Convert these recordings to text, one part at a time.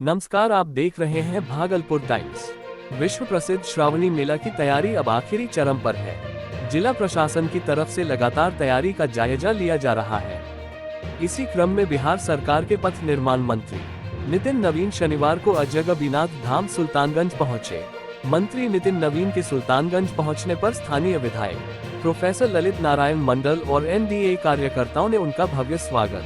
नमस्कार, आप देख रहे हैं भागलपुर टाइम्स। विश्व प्रसिद्ध श्रावणी मेला की तैयारी अब आखिरी चरण पर है। जिला प्रशासन की तरफ से लगातार तैयारी का जायजा लिया जा रहा है। इसी क्रम में बिहार सरकार के पथ निर्माण मंत्री नितिन नवीन शनिवार को अजगबीनाथ धाम सुल्तानगंज पहुंचे। मंत्री नितिन नवीन के सुल्तानगंज पहुंचने पर स्थानीय विधायक प्रोफेसर ललित नारायण मंडल और एनडीए कार्यकर्ताओं ने उनका भव्य स्वागत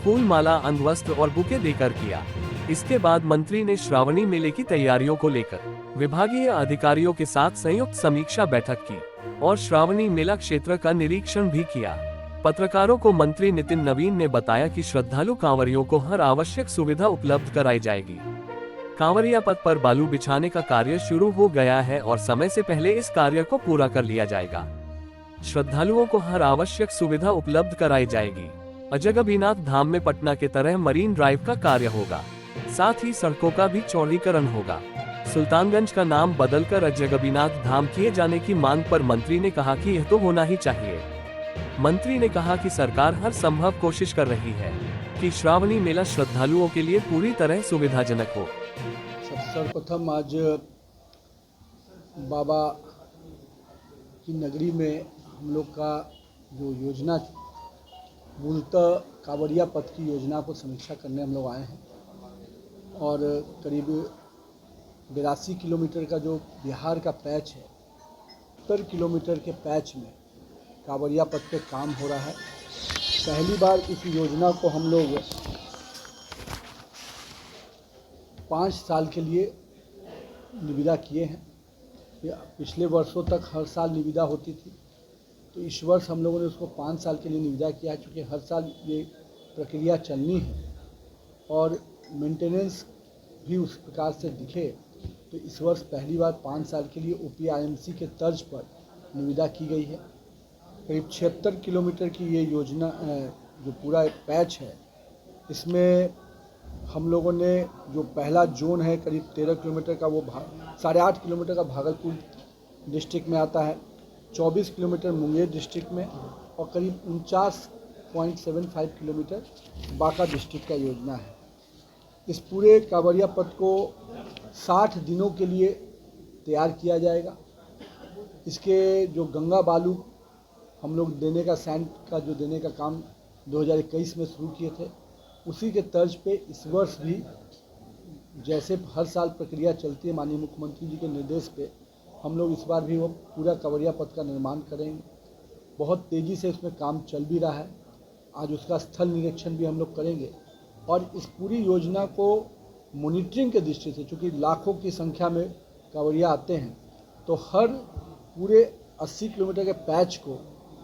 फूल माला, अंगवस्त्र और बुके देकर किया। इसके बाद मंत्री ने श्रावणी मेले की तैयारियों को लेकर विभागीय अधिकारियों के साथ संयुक्त समीक्षा बैठक की और श्रावणी मेला क्षेत्र का निरीक्षण भी किया। पत्रकारों को मंत्री नितिन नवीन ने बताया कि श्रद्धालु कांवरियों को हर आवश्यक सुविधा उपलब्ध कराई जाएगी। कांवरिया पथ पर बालू बिछाने का कार्य शुरू हो गया है और समय से पहले इस कार्य को पूरा कर लिया जाएगा। श्रद्धालुओं को हर आवश्यक सुविधा उपलब्ध कराई जाएगी। अजगबीनाथ धाम में पटना के तरह मरीन ड्राइव का कार्य होगा, साथ ही सड़कों का भी चौड़ीकरण होगा। सुल्तानगंज का नाम बदलकर अजगबीनाथ धाम किए जाने की मांग पर मंत्री ने कहा कि यह तो होना ही चाहिए। मंत्री ने कहा कि सरकार हर संभव कोशिश कर रही है कि श्रावणी मेला श्रद्धालुओं के लिए पूरी तरह सुविधाजनक हो। सर्वप्रथम आज बाबा की नगरी में हम लोग का जो योजना मूलतः कांवरिया पथ की योजना को समीक्षा करने हम लोग आए हैं और करीब 82 किलोमीटर का जो बिहार का पैच है, 70 किलोमीटर के पैच में कांवरिया पथ पे काम हो रहा है। पहली बार इस योजना को हम लोग 5 साल के लिए निविदा किए हैं। पिछले वर्षों तक हर साल निविदा होती थी, तो इस वर्ष हम लोगों ने उसको 5 साल के लिए निविदा किया है, क्योंकि हर साल ये प्रक्रिया चलनी है और मेंटेनेंस भी उस प्रकार से दिखे। तो इस वर्ष पहली बार 5 साल के लिए OPIMC के तर्ज पर निविदा की गई है। करीब 76 किलोमीटर की ये योजना जो पूरा पैच है, इसमें हम लोगों ने जो पहला जोन है करीब 13 किलोमीटर का, वो 8.5 किलोमीटर का भागलपुर डिस्ट्रिक्ट में आता है, 24 किलोमीटर मुंगेर डिस्ट्रिक्ट में और करीब 49.75 किलोमीटर बांका डिस्ट्रिक्ट का योजना है। इस पूरे कांवरिया पथ को 60 दिनों के लिए तैयार किया जाएगा। इसके जो गंगा बालू हम लोग देने का, सैंड का जो देने का काम 2021 में शुरू किए थे, उसी के तर्ज पे इस वर्ष भी जैसे हर साल प्रक्रिया चलती है माननीय मुख्यमंत्री जी के निर्देश पे, हम लोग इस बार भी वो पूरा कांवरिया पथ का निर्माण करेंगे। बहुत तेज़ी से इसमें काम चल भी रहा है। आज उसका स्थल निरीक्षण भी हम लोग करेंगे और इस पूरी योजना को मॉनिटरिंग के दृष्टि से, चूँकि लाखों की संख्या में कांवरिया आते हैं, तो हर पूरे 80 किलोमीटर के पैच को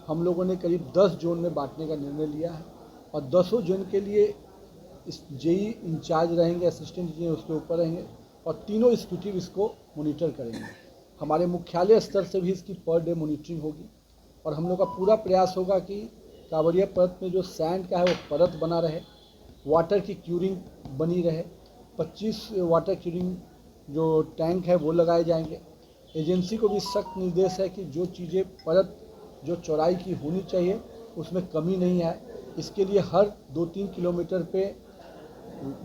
हम लोगों ने करीब 10 जोन में बांटने का निर्णय लिया है और 10 जोन के लिए इस जेई इंचार्ज रहेंगे, असिस्टेंट इंजीनियर उसके ऊपर रहेंगे और तीनों एग्जीक्यूटिव इसको मॉनिटर करेंगे। हमारे मुख्यालय स्तर से भी इसकी पर डे मॉनिटरिंग होगी और हम लोग का पूरा प्रयास होगा कि कांवरिया पथ में जो सैंड का है वो परत बना रहे, वाटर की क्यूरिंग बनी रहे, 25 वाटर क्यूरिंग जो टैंक है वो लगाए जाएंगे। एजेंसी को भी सख्त निर्देश है कि जो चीज़ें परत जो चौड़ाई की होनी चाहिए उसमें कमी नहीं आए। इसके लिए हर 2-3 किलोमीटर पे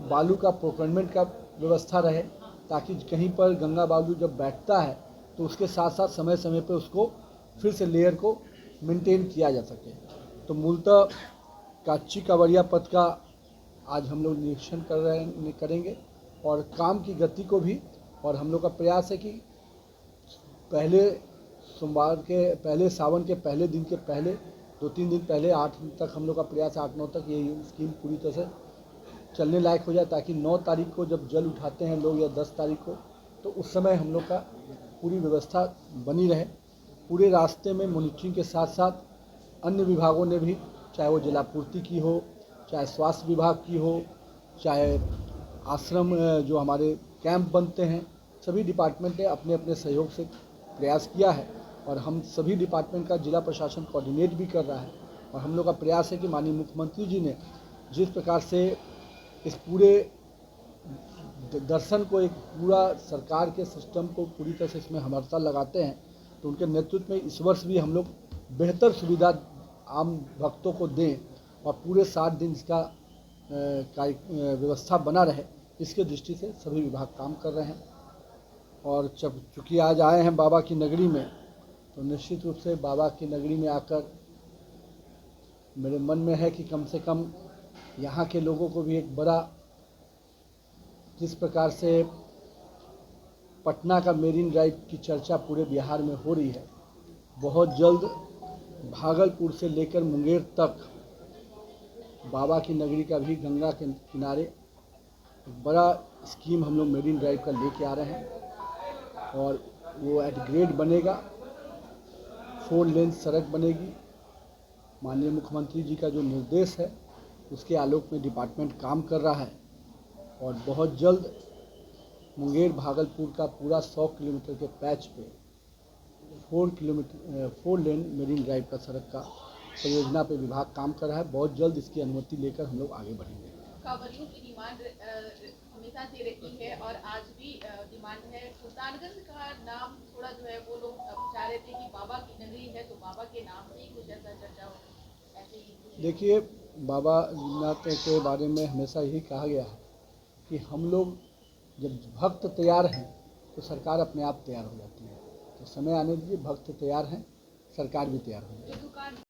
बालू का प्रोक्योरमेंट का व्यवस्था रहे, ताकि कहीं पर गंगा बालू जब बैठता है तो उसके साथ साथ समय समय पे उसको फिर से लेयर को मेंटेन किया जा सके। तो मूलतः काच्ची कांवरिया पथ का आज हम लोग निरीक्षण करेंगे और काम की गति को भी, और हम लोग का प्रयास है कि पहले सोमवार के पहले, सावन के पहले दिन के पहले 2-3 दिन पहले 8 तक हम लोग का प्रयास है, 8-9 तक ये स्कीम पूरी तरह से चलने लायक हो जाए, ताकि 9 तारीख को जब जल उठाते हैं लोग या 10 तारीख को, तो उस समय हम लोग का पूरी व्यवस्था बनी रहे। पूरे रास्ते में मॉनिटरिंग के साथ साथ अन्य विभागों ने भी, चाहे वो जलापूर्ति की हो, चाहे स्वास्थ्य विभाग की हो, चाहे आश्रम जो हमारे कैंप बनते हैं, सभी डिपार्टमेंट ने अपने अपने सहयोग से प्रयास किया है और हम सभी डिपार्टमेंट का जिला प्रशासन कोऑर्डिनेट भी कर रहा है। और हम लोग का प्रयास है कि माननीय मुख्यमंत्री जी ने जिस प्रकार से इस पूरे दर्शन को, एक पूरा सरकार के सिस्टम को पूरी तरह से इसमें हमरता लगाते हैं, तो उनके नेतृत्व में इस वर्ष भी हम लोग बेहतर सुविधा आम भक्तों को दें और पूरे 7 दिन इसका व्यवस्था बना रहे, इसके दृष्टि से सभी विभाग काम कर रहे हैं। और जब चूँकि आज आए हैं बाबा की नगरी में, तो निश्चित रूप से बाबा की नगरी में आकर मेरे मन में है कि कम से कम यहाँ के लोगों को भी एक बड़ा, जिस प्रकार से पटना का मेरीन ड्राइव की चर्चा पूरे बिहार में हो रही है, बहुत जल्द भागलपुर से लेकर मुंगेर तक बाबा की नगरी का भी गंगा के किनारे एक बड़ा स्कीम हम लोग मेरीन ड्राइव का लेके आ रहे हैं। और वो एट ग्रेड बनेगा, 4 लेन सड़क बनेगी। माननीय मुख्यमंत्री जी का जो निर्देश है उसके आलोक में डिपार्टमेंट काम कर रहा है। और बहुत जल्द मुंगेर भागलपुर का पूरा 100 किलोमीटर के पैच पे 4 लेन मेरीन ड्राइव का सड़क का परियोजना पे विभाग काम कर रहा है। बहुत जल्द इसकी अनुमति लेकर हम लोग आगे बढ़ेंगे। कांवरियों की डिमांड हमेशा से रही है और आज भी डिमांड है। सुल्तानगंज का नाम थोड़ा जो है वो लोग चाह रहे थे कि बाबा की नगरी है तो बाबा के नाम से ही कुछ ऐसा चर्चा हो, ऐसे ही। देखिए, बाबा नाथ के बारे में हमेशा यही कहा गया है कि हम लोग जब भक्त तैयार हैं तो सरकार अपने आप तैयार हो जाती है। तो समय आने दीजिए, भक्त तैयार हैं, सरकार भी तैयार हो जाएगी।